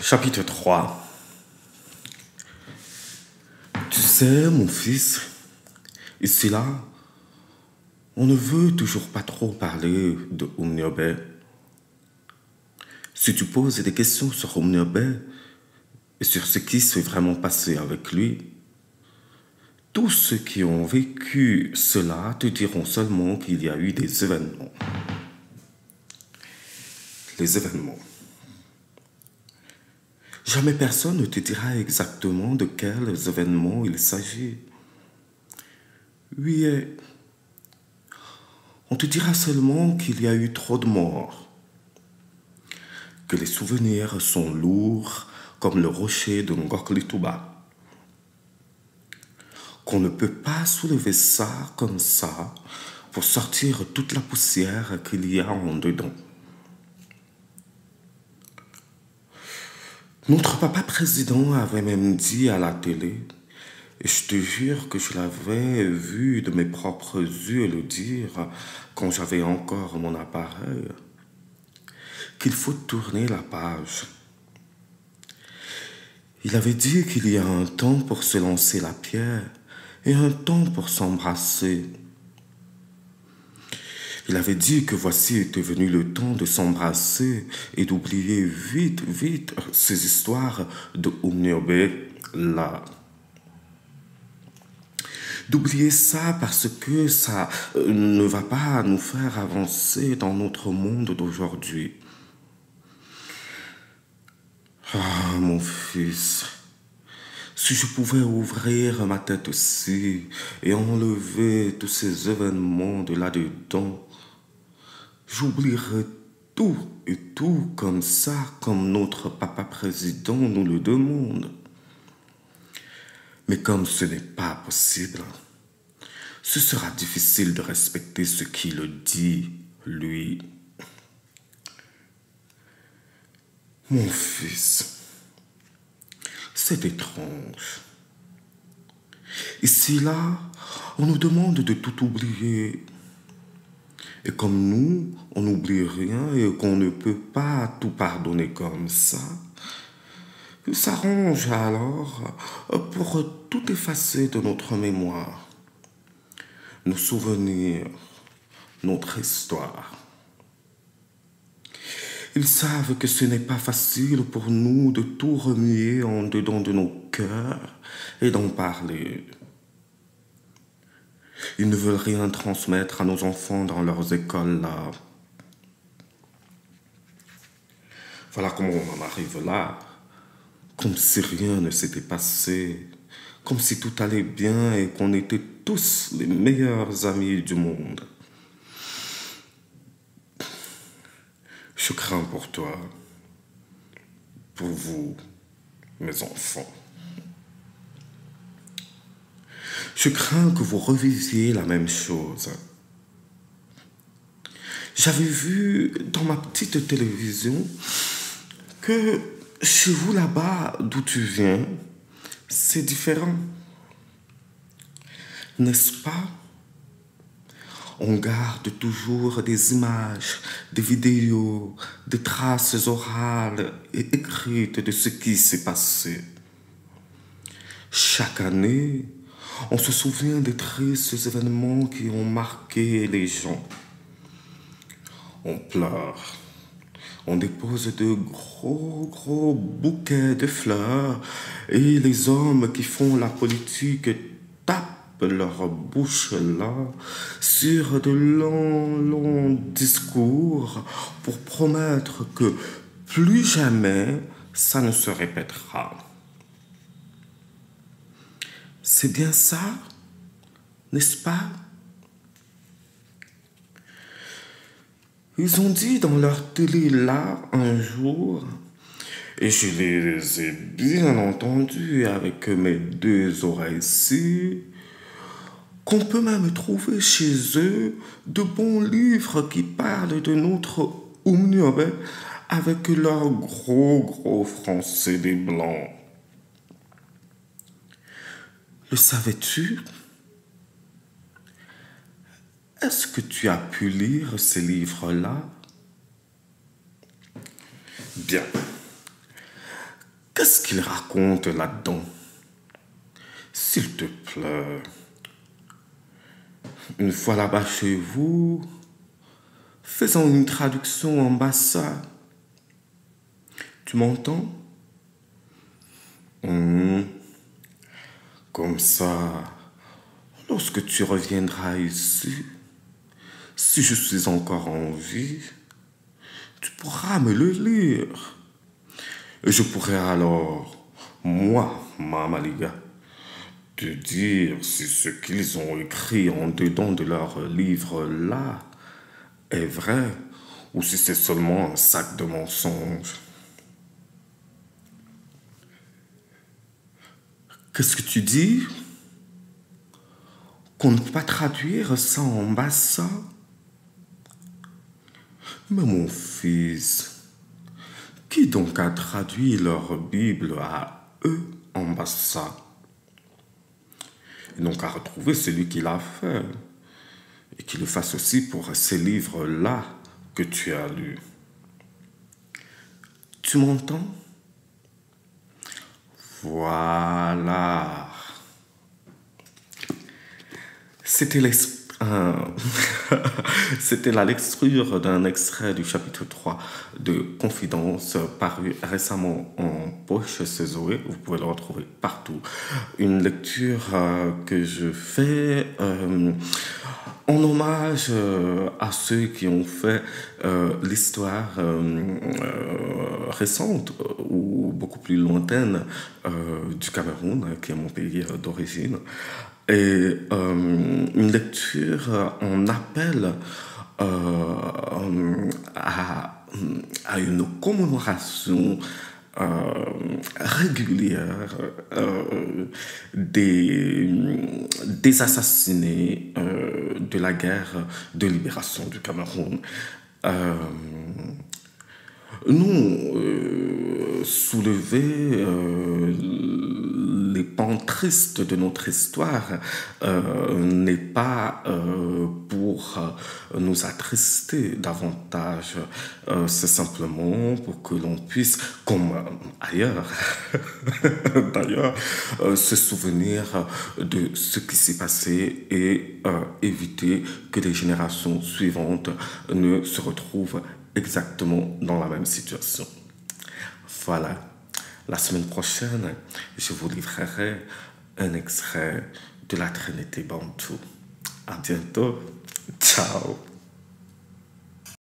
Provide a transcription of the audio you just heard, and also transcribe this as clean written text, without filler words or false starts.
Chapitre 3. Tu sais, mon fils, ici là, on ne veut toujours pas trop parler de Umniobé. Si tu poses des questions sur Umniobé et sur ce qui s'est vraiment passé avec lui, tous ceux qui ont vécu cela te diront seulement qu'il y a eu des événements. Les événements. Jamais personne ne te dira exactement de quels événements il s'agit. Oui, on te dira seulement qu'il y a eu trop de morts, que les souvenirs sont lourds comme le rocher de Ngokli-Touba, qu'on ne peut pas soulever ça comme ça pour sortir toute la poussière qu'il y a en dedans. Notre papa président avait même dit à la télé, et je te jure que je l'avais vu de mes propres yeux le dire quand j'avais encore mon appareil, qu'il faut tourner la page. Il avait dit qu'il y a un temps pour se lancer la pierre et un temps pour s'embrasser. Il avait dit que voici était venu le temps de s'embrasser et d'oublier vite, vite ces histoires de Umniobé là. D'oublier ça parce que ça ne va pas nous faire avancer dans notre monde d'aujourd'hui. Ah, mon fils, si je pouvais ouvrir ma tête aussi et enlever tous ces événements de là-dedans, j'oublierais tout et tout comme ça, comme notre papa président nous le demande. Mais comme ce n'est pas possible, ce sera difficile de respecter ce qu'il dit, lui. Mon fils, c'est étrange. Ici, là, on nous demande de tout oublier. Et comme nous, on n'oublie rien et qu'on ne peut pas tout pardonner comme ça, il s'arrange alors pour tout effacer de notre mémoire, nos souvenirs, notre histoire. Ils savent que ce n'est pas facile pour nous de tout remuer en dedans de nos cœurs et d'en parler. Ils ne veulent rien transmettre à nos enfants dans leurs écoles là. Voilà comment on en arrive là, comme si rien ne s'était passé, comme si tout allait bien et qu'on était tous les meilleurs amis du monde. Je crains pour toi, pour vous, mes enfants. Je crains que vous reviviez la même chose. J'avais vu dans ma petite télévision que chez vous là-bas, d'où tu viens, c'est différent. N'est-ce pas? On garde toujours des images, des vidéos, des traces orales et écrites de ce qui s'est passé. Chaque année, on se souvient des tristes événements qui ont marqué les gens. On pleure. On dépose de gros bouquets de fleurs et les hommes qui font la politique tapent leur bouche là sur de longs discours pour promettre que plus jamais ça ne se répétera. C'est bien ça, n'est-ce pas? Ils ont dit dans leur télé là un jour, et je les ai bien entendus avec mes deux oreilles ici, qu'on peut même trouver chez eux de bons livres qui parlent de notre Umniobé avec leur gros français des blancs. Le savais-tu? Est-ce que tu as pu lire ces livres-là? Bien. Qu'est-ce qu'il raconte là-dedans? S'il te plaît, une fois là-bas chez vous, faisons une traduction en bassa. Tu m'entends? Comme ça, lorsque tu reviendras ici, si je suis encore en vie, tu pourras me le lire. Et je pourrai alors, moi, Mamaliga, te dire si ce qu'ils ont écrit en dedans de leur livre-là est vrai ou si c'est seulement un sac de mensonges. Qu'est-ce que tu dis? Qu'on ne peut pas traduire ça en bassa? Mais mon fils, qui donc a traduit leur Bible à eux en bassa? Et donc à retrouver celui qui l'a fait. Et qu'il le fasse aussi pour ces livres-là que tu as lus. Tu m'entends? Voilà. C'était C'était la lecture d'un extrait du chapitre 3 de Confidence paru récemment en poche chez Zoé. Vous pouvez le retrouver partout. Une lecture que je fais en hommage à ceux qui ont fait l'histoire récente ou beaucoup plus lointaine du Cameroun, qui est mon pays d'origine. Et une lecture en appel à une commémoration régulière des assassinés de la guerre de libération du Cameroun. Nous, soulever les pans tristes de notre histoire n'est pas pour nous attrister davantage. C'est simplement pour que l'on puisse, comme ailleurs, d'ailleurs, se souvenir de ce qui s'est passé et éviter que les générations suivantes ne se retrouvent exactement dans la même situation. Voilà. La semaine prochaine, je vous livrerai un extrait de la Trinité Bantou. À bientôt. Ciao.